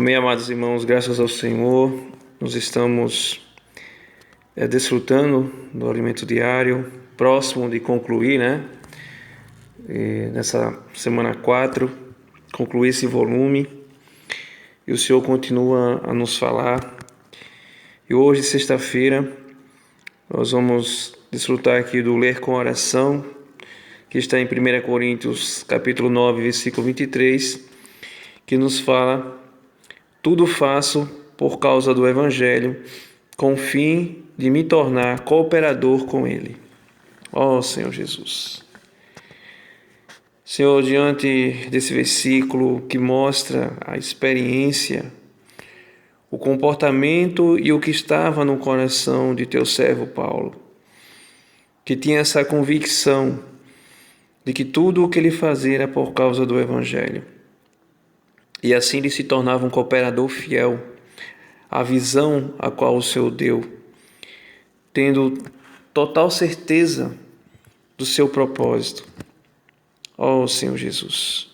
Amém, amados irmãos, graças ao Senhor, nós estamos desfrutando do alimento diário, próximo de concluir, nessa semana 4, concluir esse volume, e o Senhor continua a nos falar. E hoje, sexta-feira, nós vamos desfrutar aqui do ler com oração, que está em 1 Coríntios, capítulo 9, versículo 23, que nos fala: tudo faço por causa do Evangelho, com o fim de me tornar cooperador com ele. Ó Senhor Jesus. Senhor, diante desse versículo que mostra a experiência, o comportamento e o que estava no coração de teu servo Paulo, que tinha essa convicção de que tudo o que ele fazia era por causa do Evangelho. E assim ele se tornava um cooperador fiel à visão a qual o Senhor deu, tendo total certeza do seu propósito. Ó Senhor Jesus,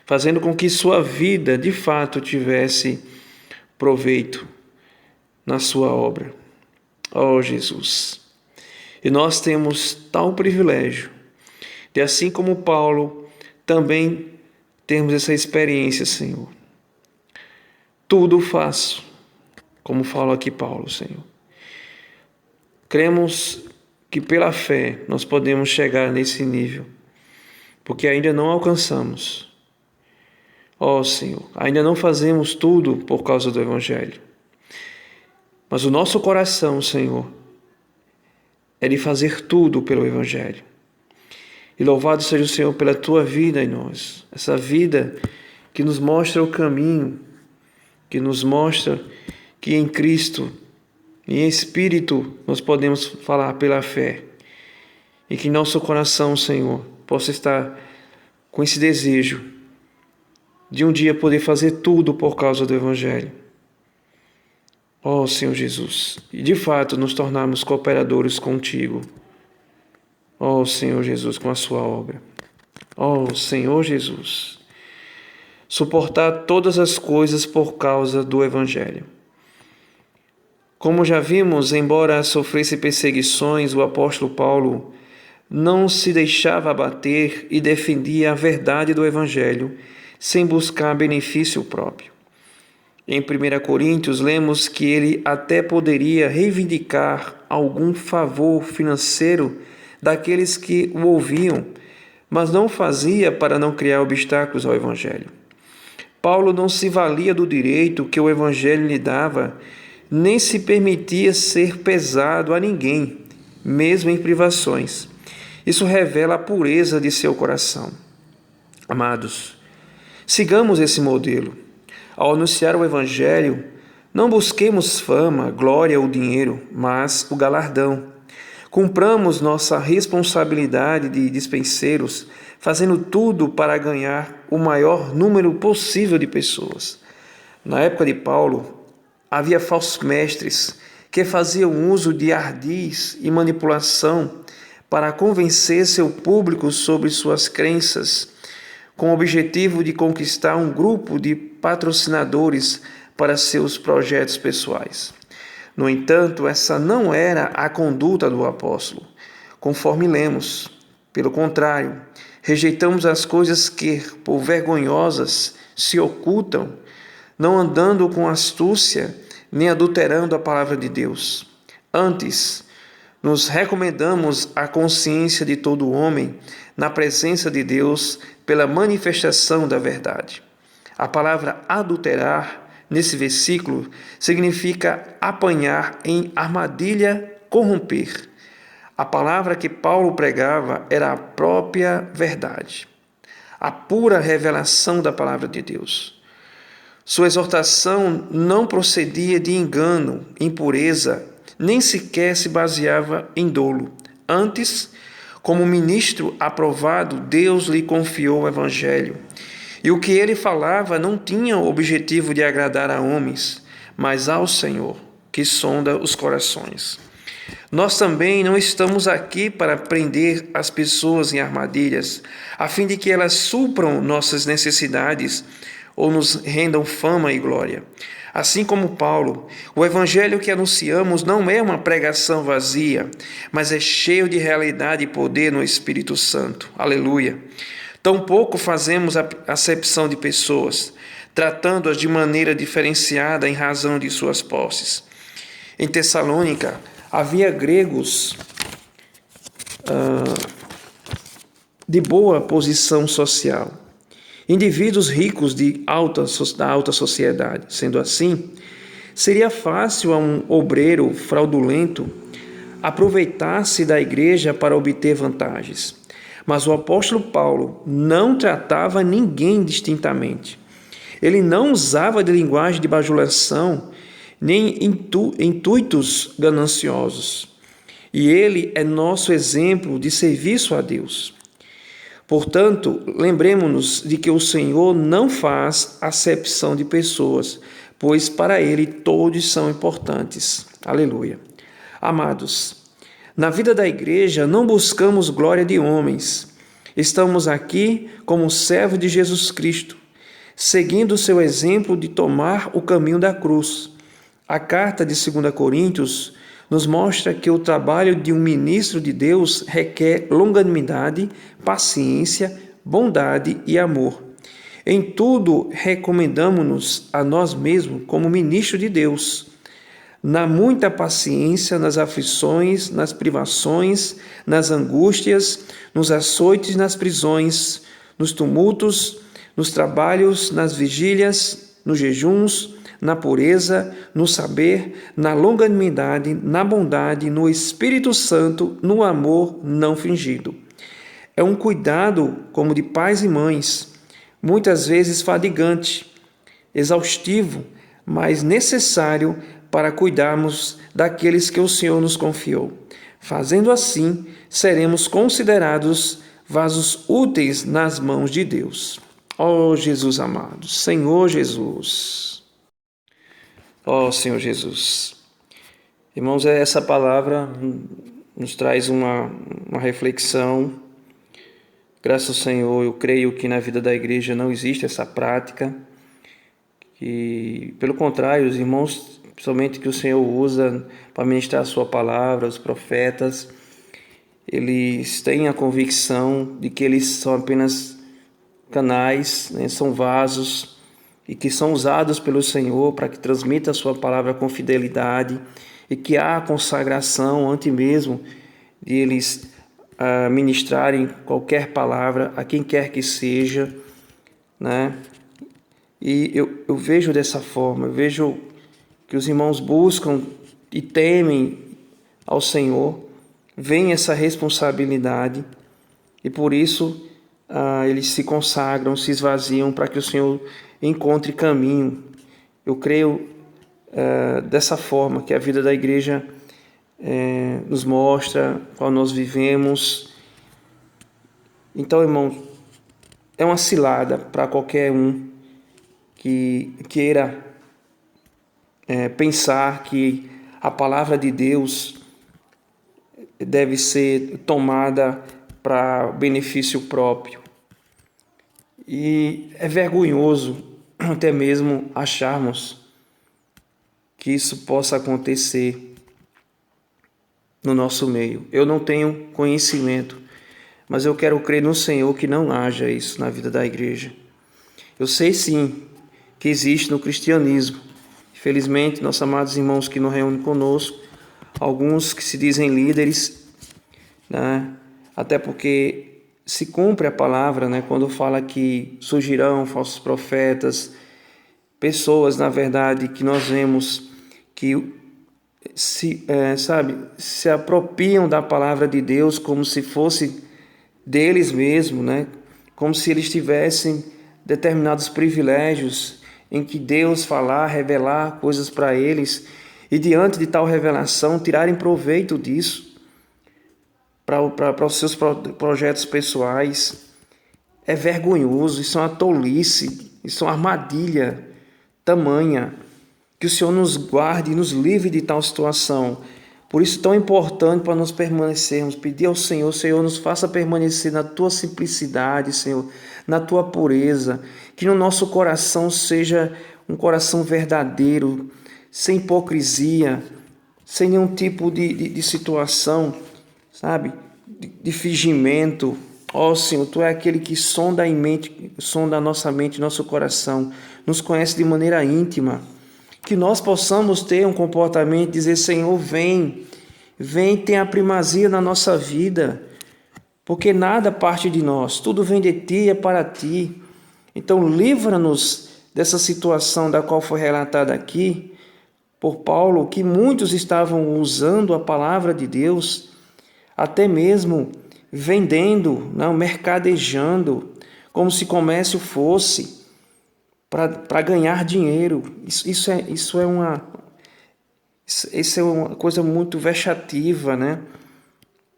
fazendo com que sua vida de fato tivesse proveito na sua obra. Ó Jesus, e nós temos tal privilégio de, assim como Paulo, também termos essa experiência, Senhor. Tudo faço, como fala aqui Paulo, Senhor. Cremos que pela fé nós podemos chegar nesse nível, porque ainda não alcançamos. Ó Senhor, ainda não fazemos tudo por causa do Evangelho. Mas o nosso coração, Senhor, é de fazer tudo pelo Evangelho. E louvado seja o Senhor pela tua vida em nós, essa vida que nos mostra o caminho, que nos mostra que em Cristo e em Espírito nós podemos falar pela fé, e que nosso coração, Senhor, possa estar com esse desejo de um dia poder fazer tudo por causa do Evangelho. Ó Senhor Jesus, e de fato nos tornarmos cooperadores contigo. Ó Senhor Jesus, com a sua obra. Ó Senhor Jesus, suportar todas as coisas por causa do Evangelho. Como já vimos, embora sofresse perseguições, o apóstolo Paulo não se deixava abater e defendia a verdade do Evangelho sem buscar benefício próprio. Em 1 Coríntios, lemos que ele até poderia reivindicar algum favor financeiro daqueles que o ouviam, mas não fazia para não criar obstáculos ao Evangelho. Paulo não se valia do direito que o Evangelho lhe dava, nem se permitia ser pesado a ninguém, mesmo em privações. Isso revela a pureza de seu coração. Amados, sigamos esse modelo. Ao anunciar o Evangelho, não busquemos fama, glória ou dinheiro, mas o galardão. Cumpramos nossa responsabilidade de dispenseiros, fazendo tudo para ganhar o maior número possível de pessoas. Na época de Paulo, havia falsos mestres que faziam uso de ardis e manipulação para convencer seu público sobre suas crenças, com o objetivo de conquistar um grupo de patrocinadores para seus projetos pessoais. No entanto, essa não era a conduta do apóstolo, conforme lemos. Pelo contrário, rejeitamos as coisas que, por vergonhosas, se ocultam, não andando com astúcia, nem adulterando a palavra de Deus. Antes, nos recomendamos à consciência de todo homem, na presença de Deus, pela manifestação da verdade. A palavra adulterar, nesse versículo, significa apanhar em armadilha, corromper. A palavra que Paulo pregava era a própria verdade, a pura revelação da palavra de Deus. Sua exortação não procedia de engano, impureza, nem sequer se baseava em dolo. Antes, como ministro aprovado, Deus lhe confiou o Evangelho. E o que ele falava não tinha o objetivo de agradar a homens, mas ao Senhor, que sonda os corações. Nós também não estamos aqui para prender as pessoas em armadilhas, a fim de que elas supram nossas necessidades ou nos rendam fama e glória. Assim como Paulo, o evangelho que anunciamos não é uma pregação vazia, mas é cheio de realidade e poder no Espírito Santo. Aleluia! Tampouco fazemos a acepção de pessoas, tratando-as de maneira diferenciada em razão de suas posses. Em Tessalônica, havia gregos de boa posição social, indivíduos ricos da alta sociedade. Sendo assim, seria fácil a um obreiro fraudulento aproveitar-se da igreja para obter vantagens. Mas o apóstolo Paulo não tratava ninguém distintamente. Ele não usava de linguagem de bajulação, nem intuitos gananciosos. E ele é nosso exemplo de serviço a Deus. Portanto, lembremos-nos de que o Senhor não faz acepção de pessoas, pois para Ele todos são importantes. Aleluia. Amados, na vida da igreja não buscamos glória de homens. Estamos aqui como servos de Jesus Cristo, seguindo o seu exemplo de tomar o caminho da cruz. A carta de 2 Coríntios nos mostra que o trabalho de um ministro de Deus requer longanimidade, paciência, bondade e amor. Em tudo, recomendamos-nos a nós mesmos como ministro de Deus, na muita paciência, nas aflições, nas privações, nas angústias, nos açoites, nas prisões, nos tumultos, nos trabalhos, nas vigílias, nos jejuns, na pureza, no saber, na longanimidade, na bondade, no Espírito Santo, no amor não fingido. É um cuidado como de pais e mães, muitas vezes fadigante, exaustivo, mas necessário para cuidarmos daqueles que o Senhor nos confiou. Fazendo assim, seremos considerados vasos úteis nas mãos de Deus. Ó Jesus amado, Senhor Jesus. Ó Senhor Jesus. Irmãos, essa palavra nos traz uma reflexão. Graças ao Senhor, eu creio que na vida da igreja não existe essa prática. E, pelo contrário, os irmãos, principalmente que o Senhor usa para ministrar a sua palavra, os profetas, eles têm a convicção de que eles são apenas canais, né, são vasos, e que são usados pelo Senhor para que transmita a sua palavra com fidelidade, e que há consagração antes mesmo de eles ministrarem qualquer palavra a quem quer que seja, né? E eu vejo dessa forma, eu vejo que os irmãos buscam e temem ao Senhor, veem essa responsabilidade e por isso eles se consagram, se esvaziam para que o Senhor encontre caminho. Eu creio dessa forma que a vida da igreja nos mostra, qual nós vivemos. Então, irmão, é uma cilada para qualquer um que queira pensar que a palavra de Deus deve ser tomada para benefício próprio. E é vergonhoso até mesmo acharmos que isso possa acontecer no nosso meio. Eu não tenho conhecimento, mas eu quero crer no Senhor que não haja isso na vida da igreja. Eu sei sim que existe no cristianismo. Infelizmente, nossos amados irmãos que nos reúnem conosco, alguns que se dizem líderes, né? Até porque se cumpre a palavra, né? Quando fala que surgirão falsos profetas, pessoas, na verdade, que nós vemos que se apropriam da palavra de Deus como se fosse deles mesmos, né? Como se eles tivessem determinados privilégios em que Deus falar, revelar coisas para eles e diante de tal revelação tirarem proveito disso para os seus projetos pessoais. É vergonhoso, isso é uma tolice, isso é uma armadilha tamanha. Que o Senhor nos guarde e nos livre de tal situação, Por isso, tão importante para nós permanecermos, pedir ao Senhor, Senhor, nos faça permanecer na tua simplicidade, Senhor, na tua pureza, que no nosso coração seja um coração verdadeiro, sem hipocrisia, sem nenhum tipo de situação, sabe, de fingimento. Ó Senhor, Tu é aquele que sonda a nossa mente, nosso coração, nos conhece de maneira íntima. Que nós possamos ter um comportamento, dizer, Senhor, vem, tenha primazia na nossa vida, porque nada parte de nós, tudo vem de Ti e é para Ti. Então, livra-nos dessa situação da qual foi relatada aqui por Paulo, que muitos estavam usando a palavra de Deus, até mesmo vendendo, não, mercadejando, como se comércio fosse, para ganhar dinheiro. Isso é uma coisa muito vexativa, né?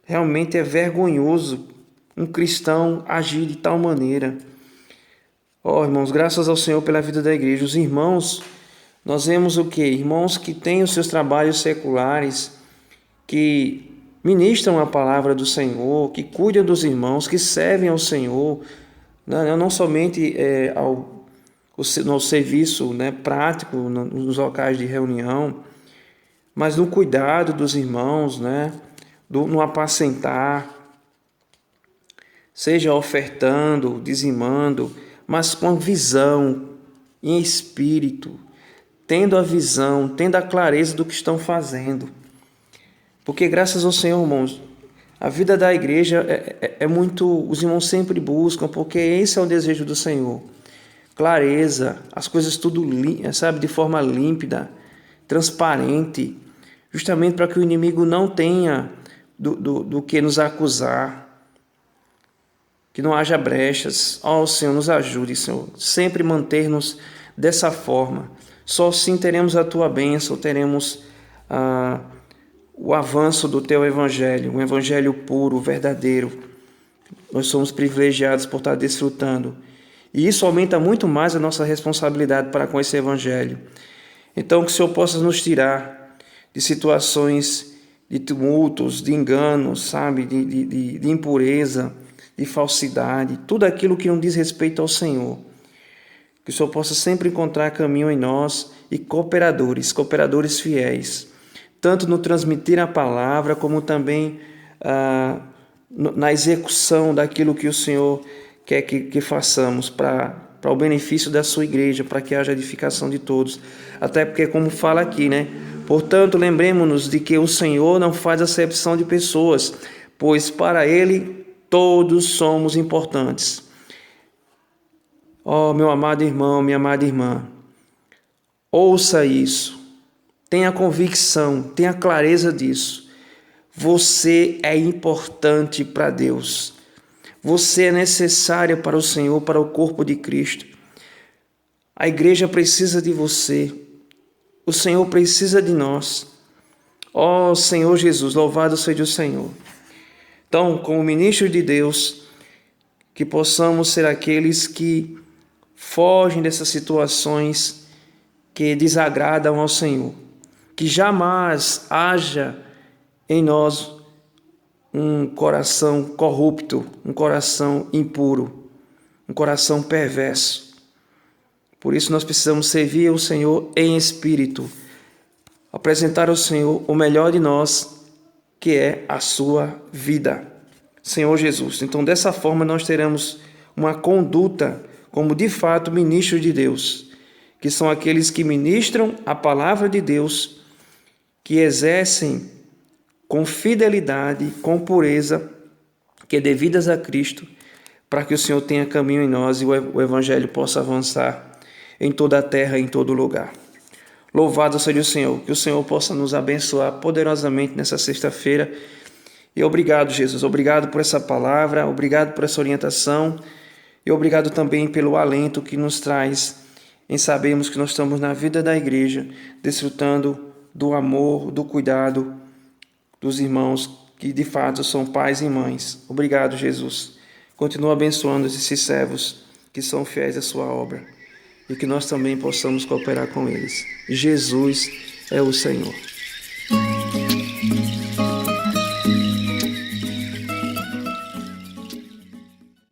Realmente é vergonhoso um cristão agir de tal maneira. Ó, irmãos, graças ao Senhor pela vida da igreja. Os irmãos, nós vemos o quê? Irmãos que têm os seus trabalhos seculares, que ministram a palavra do Senhor, que cuidam dos irmãos, que servem ao Senhor, não somente no serviço, né, prático, nos locais de reunião, mas no cuidado dos irmãos, né, no apacentar, seja ofertando, dizimando, mas com visão, em espírito, tendo a visão, tendo a clareza do que estão fazendo. Porque graças ao Senhor, irmãos, a vida da igreja é muito, os irmãos sempre buscam, porque esse é o desejo do Senhor. Clareza, as coisas tudo, sabe, de forma límpida, transparente, justamente para que o inimigo não tenha do que nos acusar, que não haja brechas. Ó, Senhor, nos ajude, Senhor, sempre manter-nos dessa forma. Só assim teremos a Tua bênção, teremos o avanço do Teu Evangelho, um Evangelho puro, verdadeiro. Nós somos privilegiados por estar desfrutando. E isso aumenta muito mais a nossa responsabilidade para com esse Evangelho. Então, que o Senhor possa nos tirar de situações de tumultos, de enganos, sabe, de impureza, de falsidade, tudo aquilo que não diz respeito ao Senhor. Que o Senhor possa sempre encontrar caminho em nós e cooperadores fiéis, tanto no transmitir a palavra, como também na execução daquilo que o Senhor quer que façamos para o benefício da sua igreja, para que haja edificação de todos. Até porque, como fala aqui, né? Portanto, lembremos-nos de que o Senhor não faz acepção de pessoas, pois para Ele todos somos importantes. Ó, meu amado irmão, minha amada irmã, ouça isso, tenha convicção, tenha clareza disso. Você é importante para Deus. Você é necessária para o Senhor, para o corpo de Cristo. A igreja precisa de você. O Senhor precisa de nós. Ó Senhor Jesus, louvado seja o Senhor. Então, como ministros de Deus, que possamos ser aqueles que fogem dessas situações que desagradam ao Senhor. Que jamais haja em nós um coração corrupto, um coração impuro, um coração perverso. Por isso nós precisamos servir ao Senhor em espírito, apresentar ao Senhor o melhor de nós, que é a sua vida, Senhor Jesus. Então, dessa forma, nós teremos uma conduta como de fato ministros de Deus, que são aqueles que ministram a palavra de Deus, que exercem com fidelidade, com pureza, que é devidas a Cristo, para que o Senhor tenha caminho em nós e o Evangelho possa avançar em toda a terra, em todo lugar. Louvado seja o Senhor, que o Senhor possa nos abençoar poderosamente nessa sexta-feira. E obrigado, Jesus, obrigado por essa palavra, obrigado por essa orientação e obrigado também pelo alento que nos traz em sabermos que nós estamos na vida da igreja, desfrutando do amor, do cuidado dos irmãos que de fato são pais e mães. Obrigado, Jesus. Continua abençoando esses servos que são fiéis à sua obra e que nós também possamos cooperar com eles. Jesus é o Senhor.